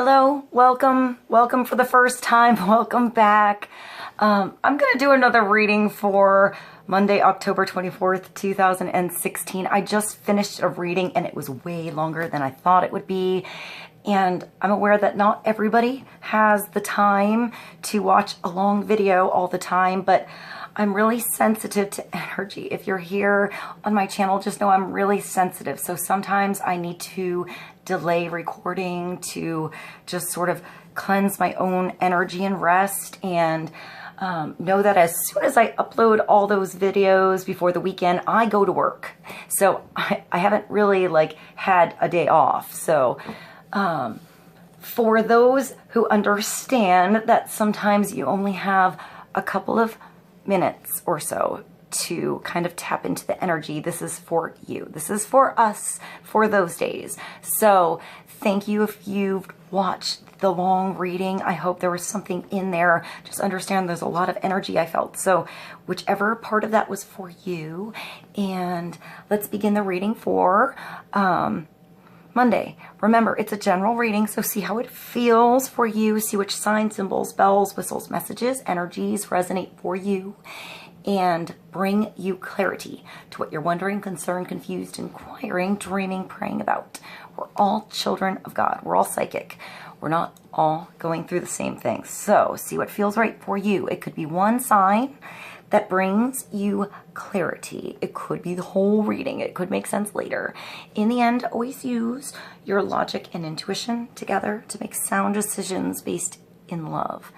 Hello, welcome for the first time, welcome back. I'm going to do another reading for Monday, October 24th, 2016. I just finished a reading and it was way longer than I thought it would be. And I'm aware that not everybody has the time to watch a long video all the time, but I'm really sensitive to energy. If you're here on my channel, just know I'm really sensitive. So sometimes I need to delay recording to just sort of cleanse my own energy and rest, and know that as soon as I upload all those videos before the weekend, I go to work. So I haven't really had a day off. So for those who understand that sometimes you only have a couple of minutes or so to kind of tap into the energy, this is for you. This is for us for those days. So thank you if you've watched the long reading. I hope there was something in there. Just understand there's a lot of energy I felt. So whichever part of that was for you. And let's begin the reading for Monday. Remember, it's a general reading, so see how it feels for you. See which signs, symbols, bells, whistles, messages, energies resonate for you and bring you clarity to what you're wondering, concerned, confused, inquiring, dreaming, praying about. We're all children of God. We're all psychic. We're not all going through the same thing. So see what feels right for you. It could be one sign that brings you clarity. It could be the whole reading. It could make sense later. In the end, always use your logic and intuition together to make sound decisions based in love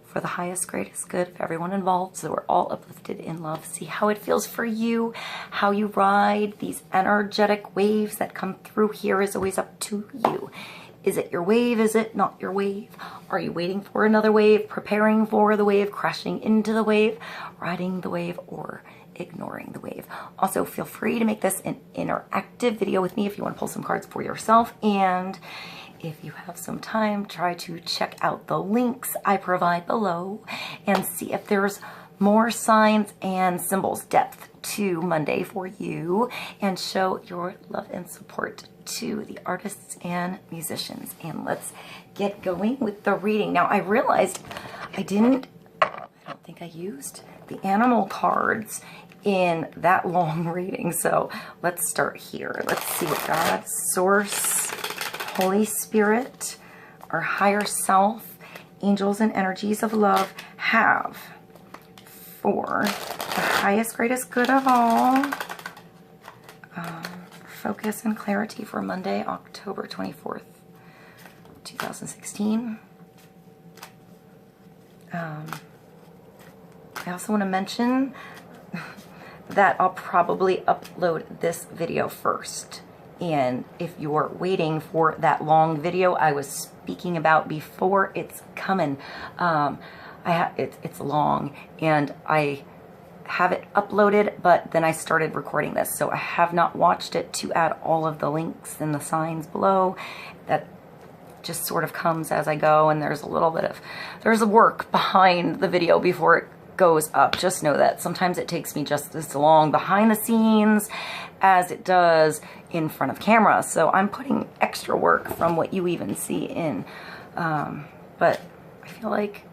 for the highest, greatest good of everyone involved, so we're all uplifted in love. See how it feels for you, how you ride these energetic waves that come through here is always up to you. Is it your wave? Is it not your wave? Are you waiting for another wave, preparing for the wave, crashing into the wave, riding the wave, or ignoring the wave? Also, feel free to make this an interactive video with me if you want to pull some cards for yourself. And if you have some time, try to check out the links I provide below and see if there's more signs and symbols depth to Monday for you, and show your love and support to the artists and musicians. And let's get going with the reading. Now, I realized I don't think I used the animal cards in that long reading. So let's start here. Let's see what God, Source, Holy Spirit, our higher self, angels and energies of love have for the highest, greatest good of all. Focus and clarity for Monday, October 24th, 2016. I also want to mention that I'll probably upload this video first. And if you're waiting for that long video I was speaking about before, it's coming. It's long, and I have it uploaded, but then I started recording this, so I have not watched it to add all of the links and the signs below. That just sort of comes as I go, and there's a work behind the video before it goes up. Just know that sometimes it takes me just as long behind the scenes as it does in front of camera. So I'm putting extra work from what you even see in. But I feel like,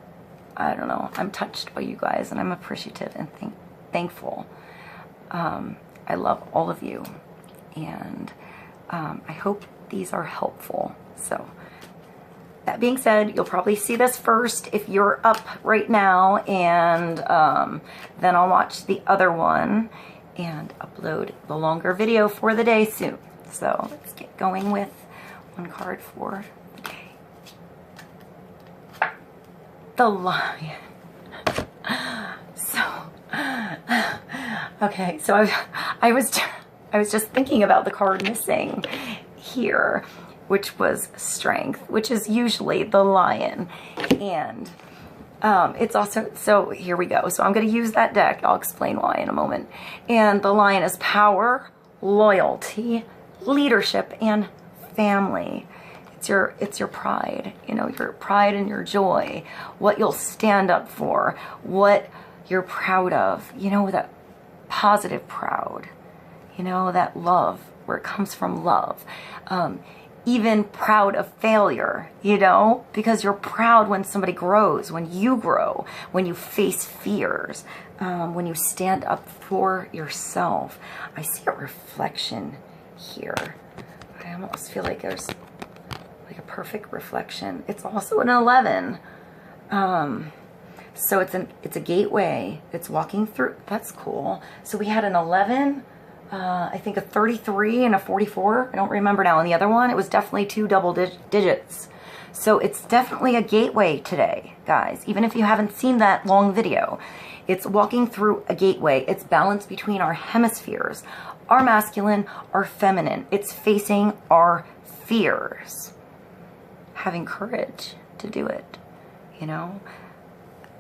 I don't know, I'm touched by you guys, and I'm appreciative and thankful. I love all of you, and I hope these are helpful. So that being said, you'll probably see this first if you're up right now, and then I'll watch the other one and upload the longer video for the day soon. So let's get going with one card for the day. The Lion. Okay, so I was just thinking about the card missing here, which was Strength, which is usually the Lion. And it's also, so here we go. So I'm going to use that deck. I'll explain why in a moment. And the Lion is power, loyalty, leadership, and family. It's your pride, you know, your pride and your joy, what you'll stand up for, what you're proud of, you know, that positive proud, you know, that love, where it comes from love. even proud of failure, you know, because you're proud when somebody grows, when you grow, when you face fears, when you stand up for yourself. I see a reflection here. I almost feel like there's like a perfect reflection. It's also an 11. So it's a gateway. It's walking through. That's cool. So we had an 11, I think a 33 and a 44. I don't remember now. And the other one, it was definitely 2 double digits. So it's definitely a gateway today, guys. Even if you haven't seen that long video, it's walking through a gateway. It's balance between our hemispheres, our masculine, our feminine. It's facing our fears, having courage to do it, you know,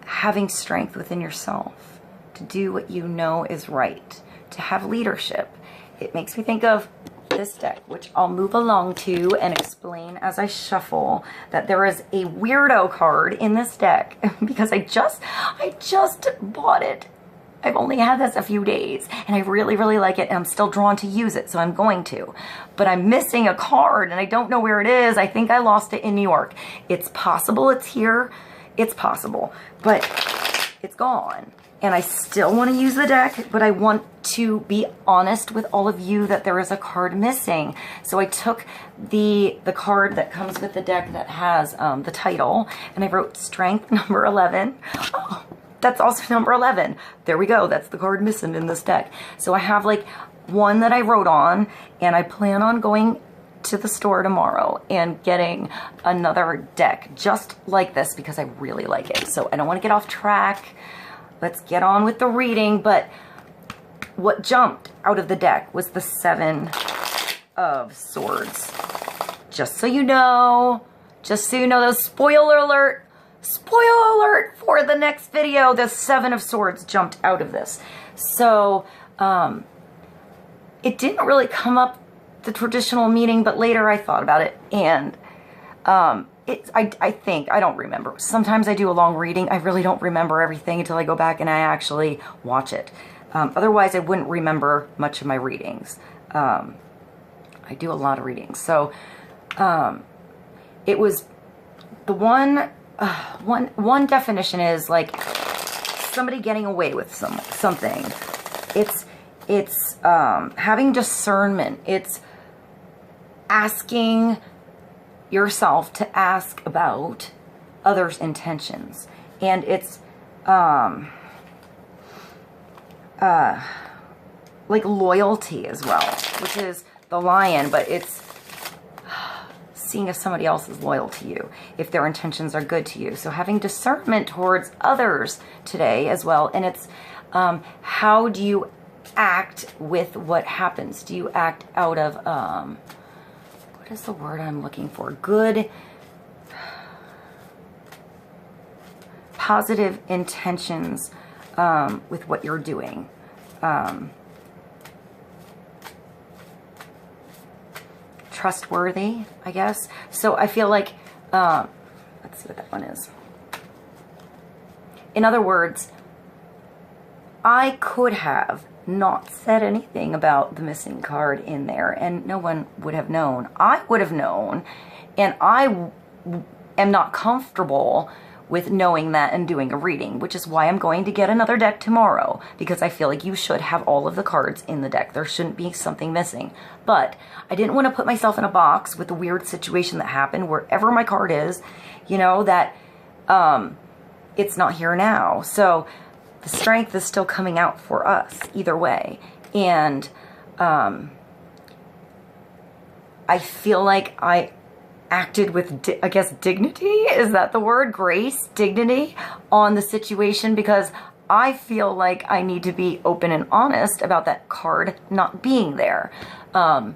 having strength within yourself to do what you know is right, to have leadership. It makes me think of this deck, which I'll move along to and explain as I shuffle, that there is a weirdo card in this deck because I just bought it. I've only had this a few days and I really, really like it, and I'm still drawn to use it, so I'm going to. But I'm missing a card and I don't know where it is. I think I lost it in New York. It's possible it's here. It's possible, but it's gone. And I still want to use the deck, but I want to be honest with all of you that there is a card missing. So I took the card that comes with the deck that has the title, and I wrote Strength number 11. Oh, that's also number 11. There we go. That's the card missing in this deck. So I have like one that I wrote on, and I plan on going to the store tomorrow and getting another deck just like this because I really like it. So I don't want to get off track. Let's get on with the reading. But what jumped out of the deck was the 7 of Swords. Just so you know, those spoiler alert for the next video, the 7 of Swords jumped out of this. So it didn't really come up the traditional meaning, but later I thought about it, and I think, I don't remember. Sometimes I do a long reading. I really don't remember everything until I go back and I actually watch it. Otherwise, I wouldn't remember much of my readings. I do a lot of readings. So it was the one definition is like somebody getting away with something. It's having discernment. It's asking yourself to ask about others' intentions, and it's like loyalty as well, which is the Lion, but it's seeing if somebody else is loyal to you, if their intentions are good to you. So having discernment towards others today as well, and it's how do you act with what happens? Do you act out of what is the word I'm looking for? Good, positive intentions with what you're doing. Trustworthy, I guess. So I feel like, let's see what that one is. In other words, I could have not said anything about the missing card in there, and no one would have known. I would have known, and I am not comfortable with knowing that and doing a reading, which is why I'm going to get another deck tomorrow, because I feel like you should have all of the cards in the deck. There shouldn't be something missing. But I didn't want to put myself in a box with the weird situation that happened wherever my card is, you know, that it's not here now. So the strength is still coming out for us either way. And I feel like I acted with, I guess, dignity, is that the word? Grace, dignity on the situation, because I feel like I need to be open and honest about that card not being there. I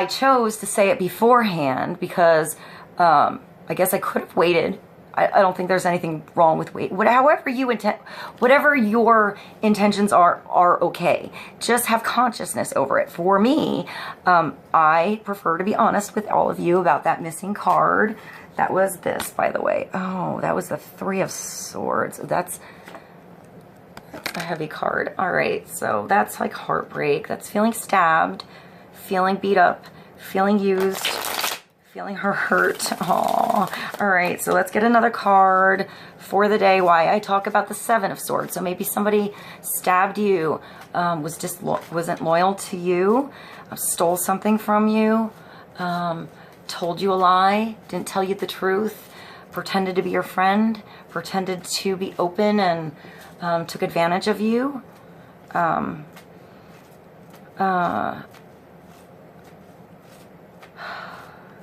chose to say it beforehand because I guess I could have waited. I don't think there's anything wrong with wait. However you intend, whatever your intentions are okay. Just have consciousness over it. For me, I prefer to be honest with all of you about that missing card. That was this, by the way. Oh, that was the 3 of Swords. That's a heavy card. All right, so that's like heartbreak. That's feeling stabbed, feeling beat up, feeling used, feeling hurt. All right, so let's get another card for the day. Why I talk about the Seven of Swords. So maybe somebody stabbed you, wasn't loyal to you, stole something from you, told you a lie, didn't tell you the truth, pretended to be your friend, pretended to be open, and took advantage of you.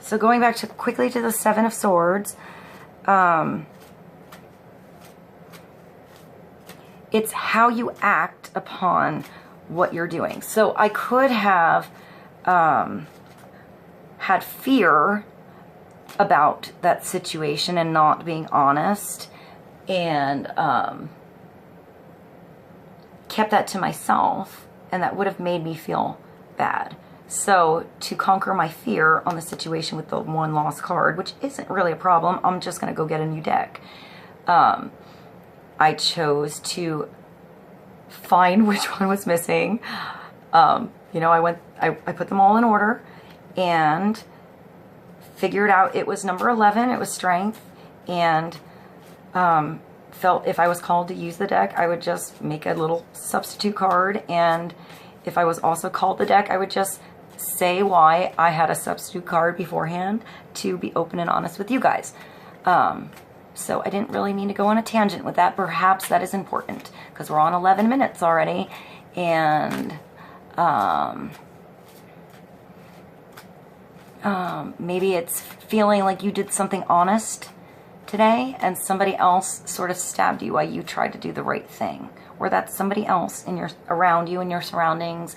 So going back quickly to the Seven of Swords, it's how you act upon what you're doing. So I could have had fear about that situation and not being honest, and kept that to myself, and that would have made me feel bad. So to conquer my fear on the situation with the one lost card, which isn't really a problem, I'm just going to go get a new deck. I chose to find which one was missing. You know, I put them all in order and figured out it was number 11. It was strength, and felt if I was called to use the deck, I would just make a little substitute card, and if I was also called the deck, I would just say why I had a substitute card beforehand to be open and honest with you guys. So I didn't really mean to go on a tangent with that. Perhaps that is important because we're on 11 minutes already, and maybe it's feeling like you did something honest today and somebody else sort of stabbed you while you tried to do the right thing, or that's somebody else around you in your surroundings,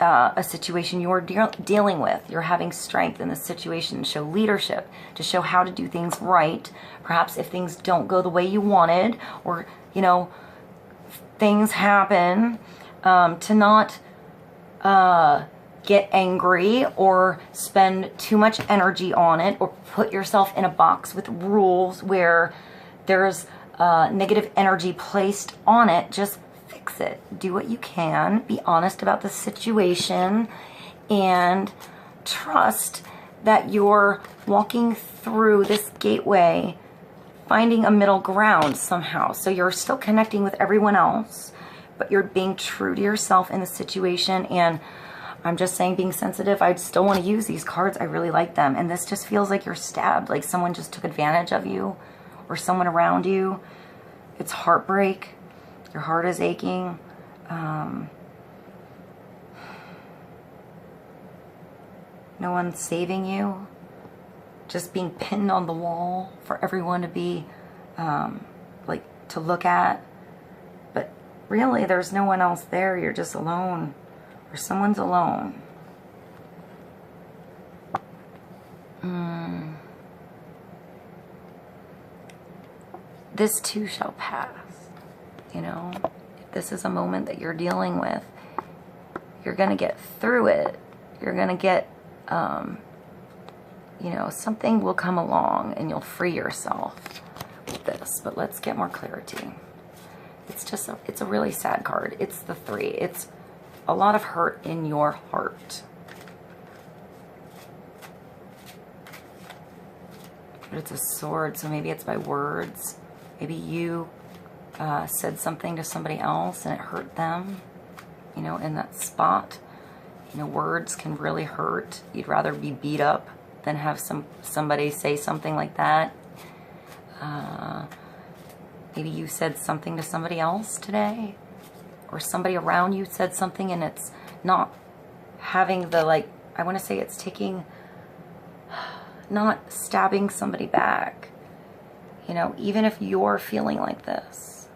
a situation you're dealing with. You're having strength in this situation to show leadership, to show how to do things right. Perhaps if things don't go the way you wanted, or, you know, things happen, to not get angry or spend too much energy on it, or put yourself in a box with rules where there's negative energy placed on it. Just fix it. Do what you can. Be honest about the situation, and trust that you're walking through this gateway, finding a middle ground somehow. So you're still connecting with everyone else, but you're being true to yourself in the situation. And I'm just saying, being sensitive, I still want to use these cards. I really like them. And this just feels like you're stabbed, like someone just took advantage of you, or someone around you. It's heartbreak. Your heart is aching. No one's saving you. Just being pinned on the wall for everyone to be, like, to look at. But really, there's no one else there. You're just alone. Or someone's alone. This too shall pass. You know, if this is a moment that you're dealing with, you're going to get through it. You're going to get, you know, something will come along and you'll free yourself with this. But let's get more clarity. It's just, it's a really sad card. It's the 3. It's a lot of hurt in your heart. But it's a sword, so maybe it's by words. Maybe you said something to somebody else and it hurt them, you know, in that spot. You know, words can really hurt. You'd rather be beat up than have somebody say something like that. Maybe you said something to somebody else today, or somebody around you said something, and it's not having the, like, I want to say it's taking, not stabbing somebody back. You know, even if you're feeling like this,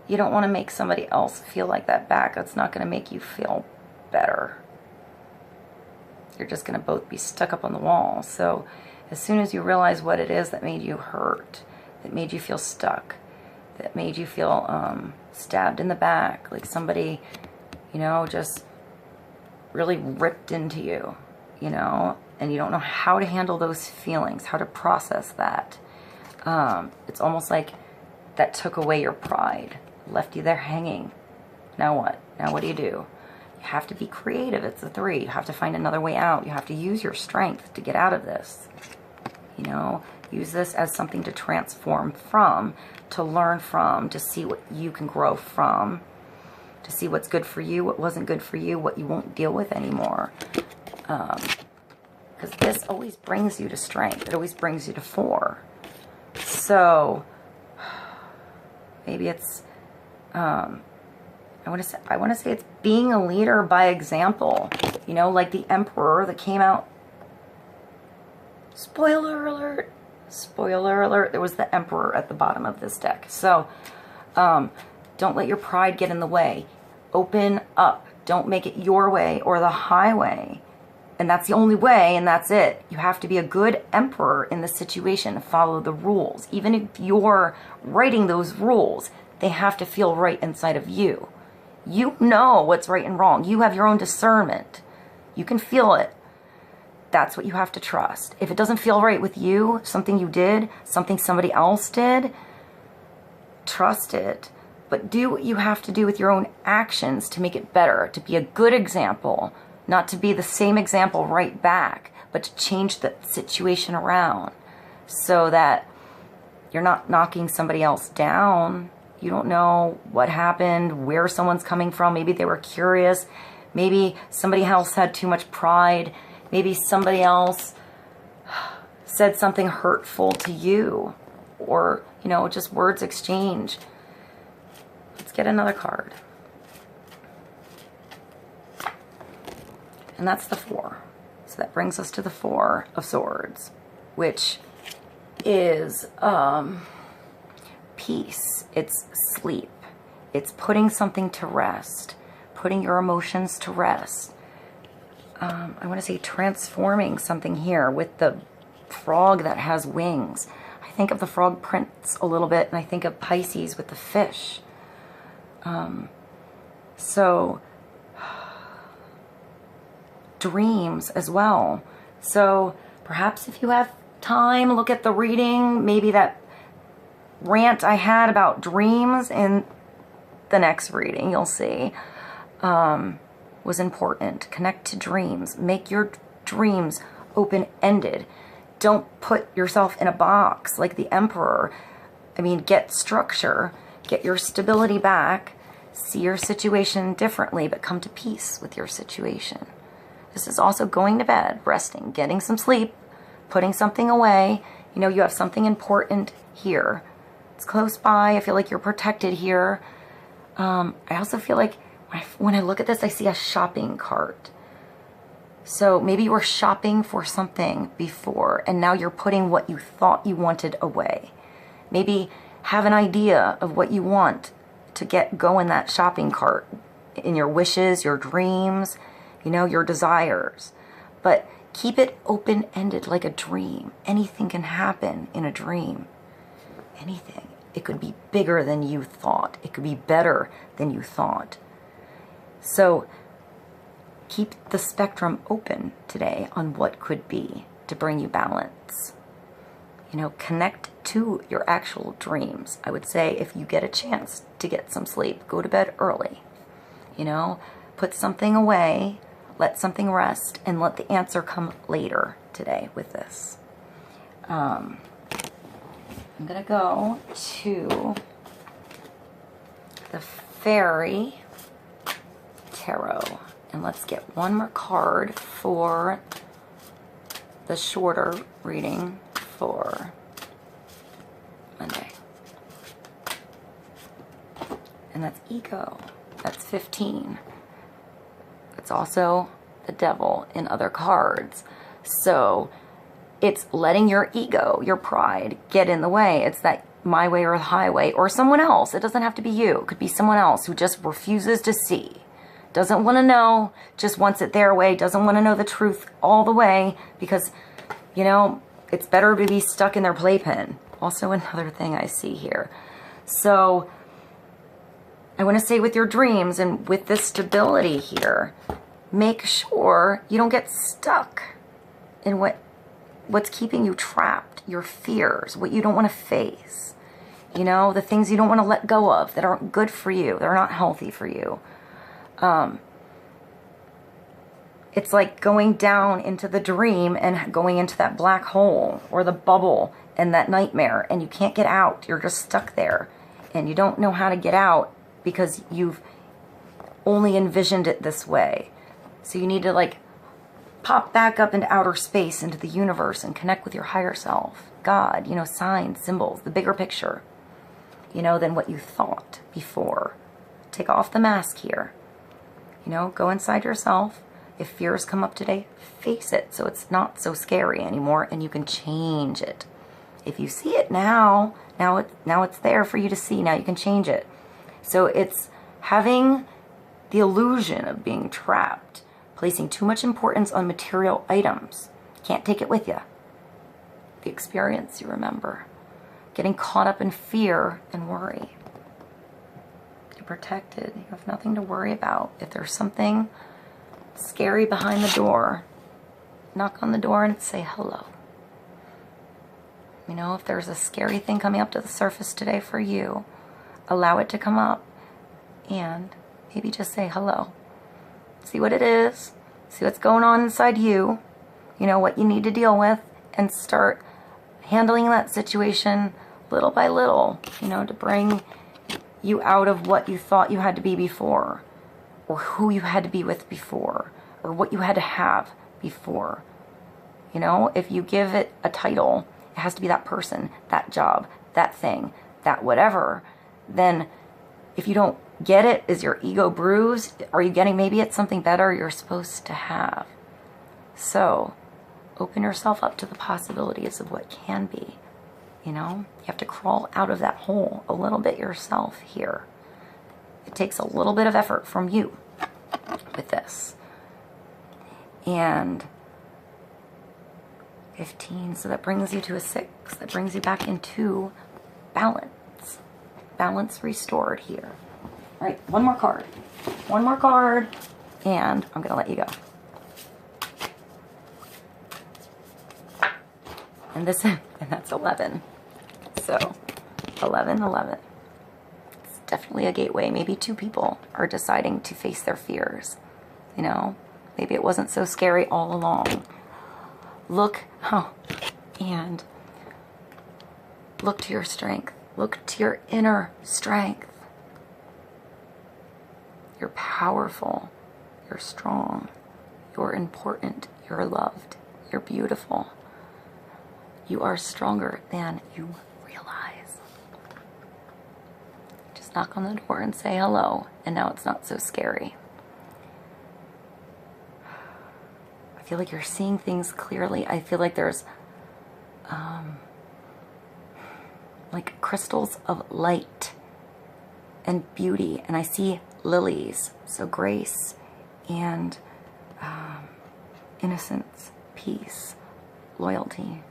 you don't want to make somebody else feel like that back. That's not going to make you feel better. You're just going to both be stuck up on the wall. So as soon as you realize what it is that made you hurt, that made you feel stuck, that made you feel stabbed in the back, like somebody, you know, just really ripped into you, you know, and you don't know how to handle those feelings, how to process that. It's almost like that took away your pride, left you there hanging. Now what? Now what do? You have to be creative. It's a 3. You have to find another way out. You have to use your strength to get out of this. You know, use this as something to transform from, to learn from, to see what you can grow from, to see what's good for you, what wasn't good for you, what you won't deal with anymore. Because this always brings you to strength. It always brings you to 4. So maybe it's, I want to say it's being a leader by example. You know, like the Emperor that came out. Spoiler alert. Spoiler alert. There was the Emperor at the bottom of this deck. So don't let your pride get in the way. Open up. Don't make it your way or the highway. And that's the only way, and that's it. You have to be a good emperor in the situation. Follow the rules. Even if you're writing those rules, they have to feel right inside of you. You know what's right and wrong. You have your own discernment. You can feel it. That's what you have to trust. If it doesn't feel right with you, something you did, something somebody else did, trust it. But do what you have to do with your own actions to make it better, to be a good example. Not to be the same example right back, but to change the situation around so that you're not knocking somebody else down. You don't know what happened, where someone's coming from. Maybe they were curious. Maybe somebody else had too much pride. Maybe somebody else said something hurtful to you, or, you know, just words exchanged. Let's get another card. And that's the 4. So that brings us to the 4 of Swords, which is peace. It's sleep. It's putting something to rest, putting your emotions to rest. I want to say transforming something here with the frog that has wings. I think of the frog prince a little bit, and I think of Pisces with the fish. So dreams as well. So perhaps if you have time, look at the reading, maybe that rant I had about dreams in the next reading, you'll see, was important. Connect to dreams. Make your dreams open-ended. Don't put yourself in a box like the Emperor. I mean, get structure, get your stability back, see your situation differently, but come to peace with your situation. This is also going to bed, resting, getting some sleep, putting something away. You know, you have something important here. It's close by. I feel like you're protected here. I also feel like when I look at this, I see a shopping cart. So maybe you were shopping for something before, and now you're putting what you thought you wanted away. Maybe have an idea of what you want to get go in that shopping cart, in your wishes, your dreams, you know, your desires. But keep it open-ended like a dream. Anything can happen in a dream. Anything. It could be bigger than you thought. It could be better than you thought. So keep the spectrum open today on what could be to bring you balance. You know, connect to your actual dreams. I would say if you get a chance to get some sleep, go to bed early. You know, put something away, let something rest, and let the answer come later today with this. I'm going to go to the Fairy Tarot. And let's get one more card for the shorter reading for Monday. And that's Ego. That's 15. It's also the Devil in other cards. So it's letting your ego, your pride, get in the way. It's that my way or the highway, or someone else. It doesn't have to be you. It could be someone else who just refuses to see. Doesn't want to know, just wants it their way, doesn't want to know the truth all the way, because, you know, it's better to be stuck in their playpen. Also another thing I see here. So I want to say with your dreams and with this stability here, make sure you don't get stuck in what's keeping you trapped, your fears, what you don't want to face. You know, the things you don't want to let go of that aren't good for you, that are not healthy for you. It's like going down into the dream and going into that black hole or the bubble and that nightmare, and you can't get out. You're just stuck there, and you don't know how to get out because you've only envisioned it this way. So you need to like pop back up into outer space, into the universe, and connect with your higher self, God, you know, signs, symbols, the bigger picture, you know, than what you thought before. Take off the mask here. You know, go inside yourself. If fears come up today, face it so it's not so scary anymore, and you can change it. If you see it now it's there for you to see. Now you can change it. So it's having the illusion of being trapped, placing too much importance on material items. Can't take it with you. The experience you remember. Getting caught up in fear and worry. You're protected. You have nothing to worry about. If there's something scary behind the door, knock on the door and say hello. You know, if there's a scary thing coming up to the surface today for you, allow it to come up and maybe just say hello. See what it is, see what's going on inside you, you know, what you need to deal with, and start handling that situation little by little, you know, to bring you out of what you thought you had to be before, or who you had to be with before, or what you had to have before. You know, if you give it a title, it has to be that person, that job, that thing, that whatever. Then if you don't get it, is your ego bruised? Are you getting maybe it's something better you're supposed to have? So open yourself up to the possibilities of what can be. You know, you have to crawl out of that hole a little bit yourself here. It takes a little bit of effort from you with this. And 15, so that brings you to a 6. That brings you back into balance. Balance restored here. All right, one more card. One more card, and I'm going to let you go. And that's 11. So 11. It's definitely a gateway. Maybe 2 people are deciding to face their fears. You know, maybe it wasn't so scary all along. And look to your strength. Look to your inner strength. You're powerful. You're strong. You're important. You're loved. You're beautiful. You are stronger than you realize. Just knock on the door and say hello, and now it's not so scary. I feel like you're seeing things clearly. I feel like there's like crystals of light and beauty, and I see lilies, so grace and innocence, peace, loyalty.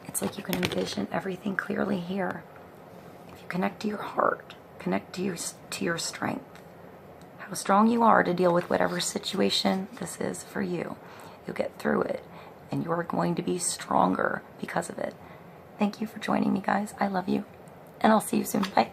It's like you can envision everything clearly here. If you connect to your heart, connect to your strength, how strong you are to deal with whatever situation this is for you. You'll get through it, and you're going to be stronger because of it. Thank you for joining me, guys. I love you, and I'll see you soon. Bye.